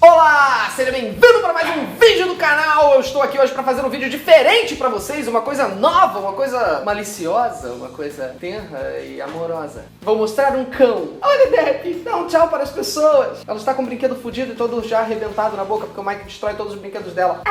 Olá, seja bem-vindo para mais um vídeo do canal. Eu estou aqui hoje para fazer um vídeo diferente para vocês, uma coisa nova, uma coisa maliciosa, uma coisa tenra e amorosa. Vou mostrar um cão. Olha, Depp, dá um tchau para as pessoas. Ela está com um brinquedo fudido e todo já arrebentado na boca porque o Mike destrói todos os brinquedos dela.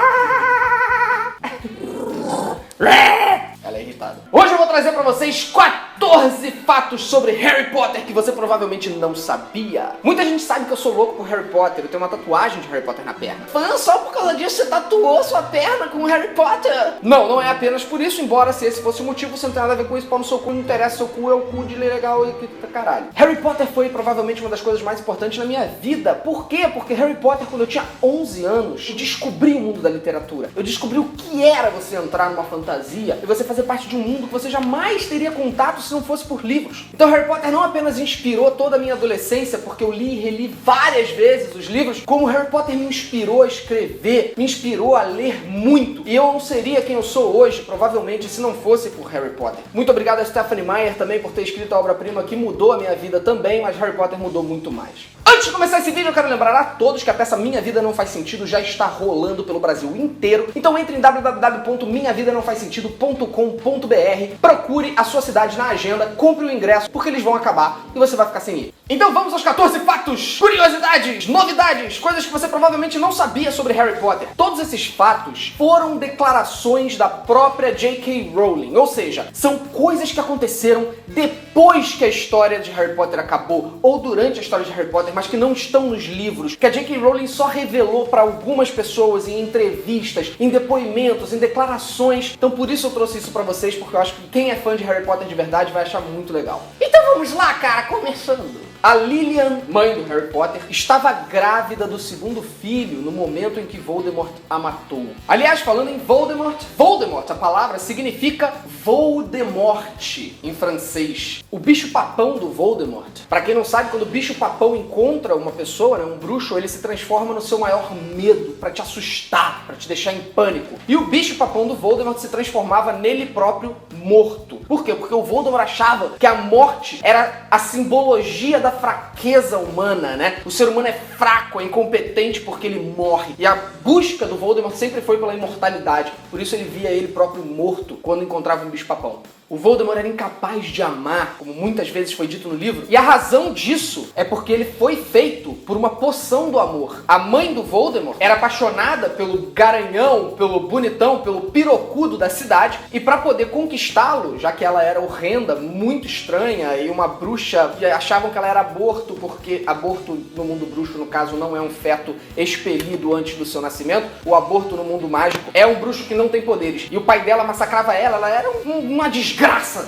Ela é irritada. Hoje eu vou trazer pra vocês 14 fatos sobre Harry Potter que você provavelmente não sabia. Muita gente sabe que eu sou louco por Harry Potter. Eu tenho uma tatuagem de Harry Potter na perna. Fã, só por causa disso você tatuou sua perna com Harry Potter? Não, não é apenas por isso. Embora se esse fosse o motivo, você não tem nada a ver com isso. Pau no seu cu, não interessa. Seu cu é o cu de legal e caralho. Harry Potter foi provavelmente uma das coisas mais importantes na minha vida. Por quê? Porque Harry Potter, quando eu tinha 11 anos, eu descobri o mundo da literatura. Eu descobri o que era você entrar numa fantasia e você fazer parte de um mundo que você jamais teria contato se não fosse por livros. Então Harry Potter não apenas inspirou toda a minha adolescência, porque eu li e reli várias vezes os livros, como Harry Potter me inspirou a escrever, me inspirou a ler muito. E eu não seria quem eu sou hoje, provavelmente, se não fosse por Harry Potter. Muito obrigado a Stephenie Meyer também por ter escrito a obra-prima que mudou a minha vida também, mas Harry Potter mudou muito mais. Antes de começar esse vídeo, eu quero lembrar a todos que a peça Minha Vida Não Faz Sentido já está rolando pelo Brasil inteiro. Então entre em www.minhavidanãofazsentido.com.br, procure a sua cidade na agenda, compre o ingresso, porque eles vão acabar e você vai ficar sem ir. Então vamos aos 14 fatos, curiosidades, novidades, coisas que você provavelmente não sabia sobre Harry Potter. Todos esses fatos foram declarações da própria J.K. Rowling, ou seja, são coisas que aconteceram depois que a história de Harry Potter acabou, ou durante a história de Harry Potter, mas que não estão nos livros, que a J.K. Rowling só revelou para algumas pessoas em entrevistas, em depoimentos, em declarações. Então por isso eu trouxe isso para vocês, porque eu acho que quem é fã de Harry Potter de verdade vai achar muito legal. Então vamos lá, cara, começando. A Lilian, mãe do Harry Potter, estava grávida do segundo filho no momento em que Voldemort a matou. Aliás, falando em Voldemort, Voldemort, a palavra significa Voldemort em francês. O bicho-papão do Voldemort. Pra quem não sabe, quando o bicho-papão encontra uma pessoa, né, um bruxo, ele se transforma no seu maior medo, pra te assustar, pra te deixar em pânico. E o bicho-papão do Voldemort se transformava nele próprio morto. Por quê? Porque o Voldemort achava que a morte era a simbologia da fraqueza humana, né? O ser humano é fraco, é incompetente porque ele morre. E a busca do Voldemort sempre foi pela imortalidade. Por isso ele via ele próprio morto quando encontrava um bicho-papão. O Voldemort era incapaz de amar, como muitas vezes foi dito no livro, e a razão disso é porque ele foi feito por uma poção do amor. A mãe do Voldemort era apaixonada pelo garanhão, pelo bonitão, pelo pirocudo da cidade, e para poder conquistá-lo, já que ela era horrenda, muito estranha, e uma bruxa, e achavam que ela era aborto, porque aborto no mundo bruxo, no caso, não é um feto expelido antes do seu nascimento. O aborto no mundo mágico é um bruxo que não tem poderes. E o pai dela massacrava ela era uma desgraça.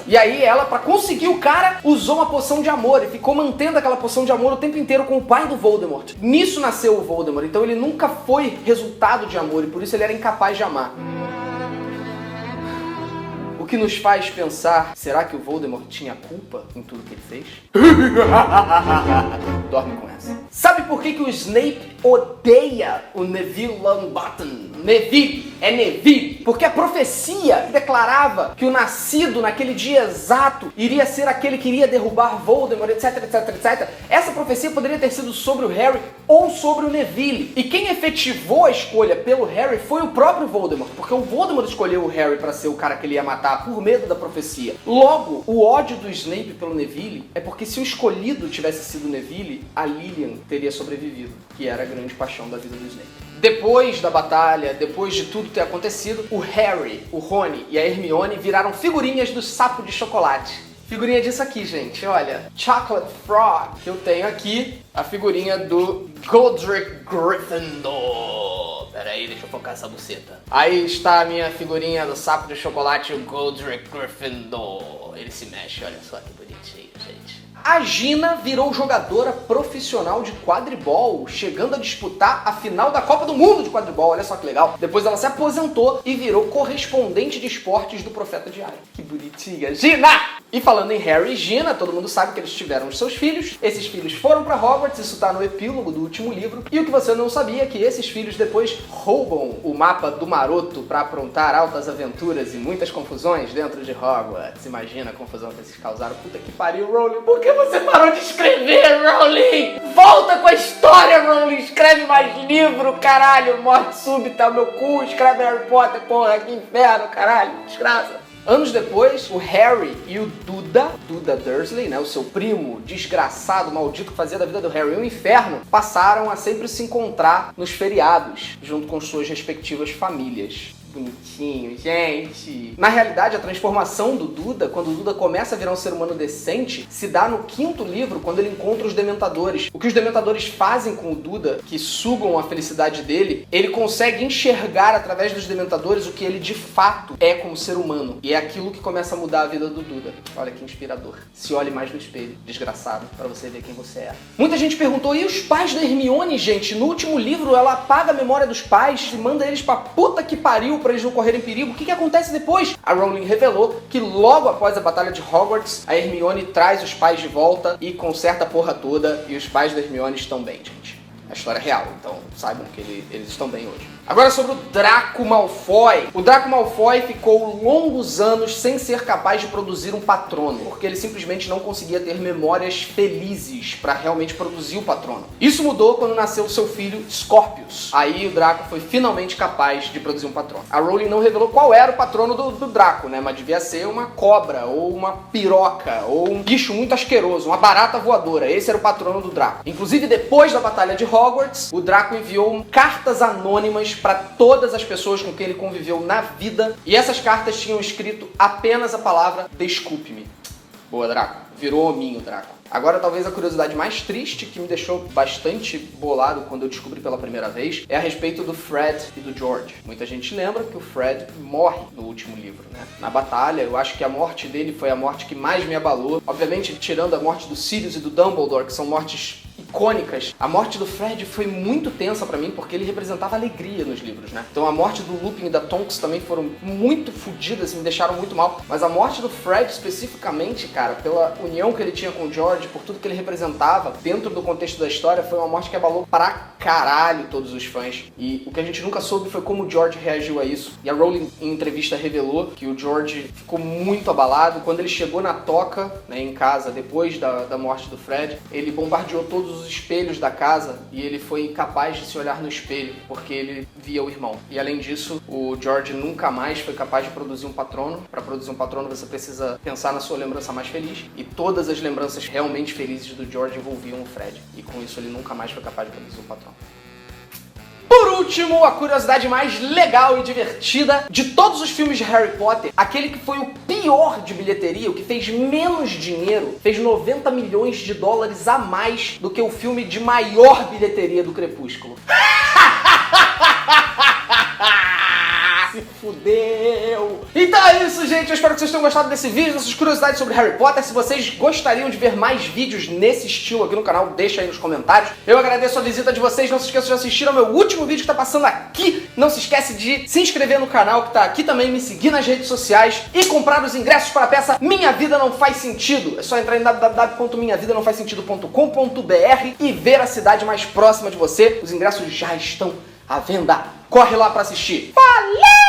E aí ela, pra conseguir o cara, usou uma poção de amor e ficou mantendo aquela poção de amor o tempo inteiro com o pai do Voldemort. Nisso nasceu o Voldemort, então ele nunca foi resultado de amor e por isso ele era incapaz de amar. O que nos faz pensar, será que o Voldemort tinha culpa em tudo que ele fez? Dorme com essa. Sabe por que o Snape odeia o Neville Longbottom? Neville, é Neville, porque a profecia declarava que o nascido naquele dia exato iria ser aquele que iria derrubar Voldemort, etc, etc, etc. Essa profecia poderia ter sido sobre o Harry ou sobre o Neville. E quem efetivou a escolha pelo Harry foi o próprio Voldemort, porque o Voldemort escolheu o Harry para ser o cara que ele ia matar por medo da profecia. Logo, o ódio do Snape pelo Neville é porque se o escolhido tivesse sido o Neville, a Lilian teria sobrevivido, que era a grande paixão da vida do Snape. Depois da batalha, depois de tudo ter acontecido, o Harry, o Rony e a Hermione viraram figurinhas do sapo de chocolate. Figurinha disso aqui, gente, olha. Chocolate Frog. Eu tenho aqui a figurinha do Godric Gryffindor. Pera aí, deixa eu focar essa buceta. Aí está a minha figurinha do sapo de chocolate, o Godric Gryffindor. Ele se mexe, olha só que bonitinho, gente. A Gina virou jogadora profissional de quadribol, chegando a disputar a final da Copa do Mundo de quadribol, olha só que legal. Depois ela se aposentou e virou correspondente de esportes do Profeta Diário. Que bonitinha, Gina! E falando em Harry e Gina, todo mundo sabe que eles tiveram os seus filhos. Esses filhos foram pra Hogwarts, isso tá no epílogo do último livro. E o que você não sabia é que esses filhos depois roubam o mapa do Maroto pra aprontar altas aventuras e muitas confusões dentro de Hogwarts. Imagina a confusão que eles causaram. Puta que pariu, Rowling. Por que você parou de escrever, Rowling? Volta com a história, Rowling. Escreve mais livro, caralho. Morte súbita, meu cu. Escreve Harry Potter, porra. Que inferno, caralho. Desgraça. Anos depois, o Harry e o Duda Dursley, né, o seu primo desgraçado, maldito, que fazia da vida do Harry um inferno, passaram a sempre se encontrar nos feriados, junto com suas respectivas famílias. Bonitinho, gente. Na realidade, a transformação do Duda, quando o Duda começa a virar um ser humano decente, se dá no 5º livro, quando ele encontra os Dementadores. O que os Dementadores fazem com o Duda, que sugam a felicidade dele, ele consegue enxergar através dos Dementadores o que ele de fato é como ser humano. E é aquilo que começa a mudar a vida do Duda. Olha que inspirador. Se olhe mais no espelho, desgraçado, pra você ver quem você é. Muita gente perguntou, e os pais da Hermione, gente? No último livro, ela apaga a memória dos pais e manda eles pra puta que pariu pra eles não correrem perigo. O que acontece depois? A Rowling revelou que logo após a batalha de Hogwarts, a Hermione traz os pais de volta e conserta a porra toda, e os pais da Hermione estão bem, gente. A história é real, então saibam que eles estão bem hoje. Agora sobre o Draco Malfoy. O Draco Malfoy ficou longos anos sem ser capaz de produzir um patrono, porque ele simplesmente não conseguia ter memórias felizes para realmente produzir o patrono. Isso mudou quando nasceu seu filho Scorpius. Aí o Draco foi finalmente capaz de produzir um patrono. A Rowling não revelou qual era o patrono do Draco, né? Mas devia ser uma cobra, ou uma piroca, ou um bicho muito asqueroso, uma barata voadora. Esse era o patrono do Draco. Inclusive, depois da batalha de Hogwarts, o Draco enviou cartas anônimas para todas as pessoas com quem ele conviveu na vida, e essas cartas tinham escrito apenas a palavra desculpe-me. Boa, Draco. Virou hominho, Draco. Agora, talvez a curiosidade mais triste, que me deixou bastante bolado quando eu descobri pela primeira vez, é a respeito do Fred e do George. Muita gente lembra que o Fred morre no último livro, né? Na batalha, eu acho que a morte dele foi a morte que mais me abalou. Obviamente, tirando a morte do Sirius e do Dumbledore, que são mortes icônicas, a morte do Fred foi muito tensa pra mim, porque ele representava alegria nos livros, né? Então a morte do Lupin e da Tonks também foram muito fodidas e me deixaram muito mal. Mas a morte do Fred especificamente, cara, pela união que ele tinha com o George, por tudo que ele representava dentro do contexto da história, foi uma morte que abalou pra caralho todos os fãs. E o que a gente nunca soube foi como o George reagiu a isso. E a Rowling, em entrevista, revelou que o George ficou muito abalado. Quando ele chegou na toca, né, em casa, depois da morte do Fred, ele bombardeou todos os espelhos da casa e ele foi incapaz de se olhar no espelho, porque ele via o irmão. E além disso, o George nunca mais foi capaz de produzir um patrono. Para produzir um patrono, você precisa pensar na sua lembrança mais feliz. E todas as lembranças realmente felizes do George envolviam o Fred. E com isso, ele nunca mais foi capaz de produzir um patrono. Por último, a curiosidade mais legal e divertida de todos os filmes de Harry Potter, aquele que foi o pior de bilheteria, o que fez menos dinheiro, fez 90 milhões de dólares a mais do que o filme de maior bilheteria do Crepúsculo. Se fudeu! Então é isso, gente. Eu espero que vocês tenham gostado desse vídeo, dessas curiosidades sobre Harry Potter. Se vocês gostariam de ver mais vídeos nesse estilo aqui no canal, deixa aí nos comentários. Eu agradeço a visita de vocês. Não se esqueçam de assistir ao meu último vídeo que tá passando aqui. Não se esquece de se inscrever no canal que tá aqui também, me seguir nas redes sociais e comprar os ingressos para a peça Minha Vida Não Faz Sentido. É só entrar em www.minhavidanãofazsentido.com.br e ver a cidade mais próxima de você. Os ingressos já estão à venda. Corre lá para assistir. Valeu!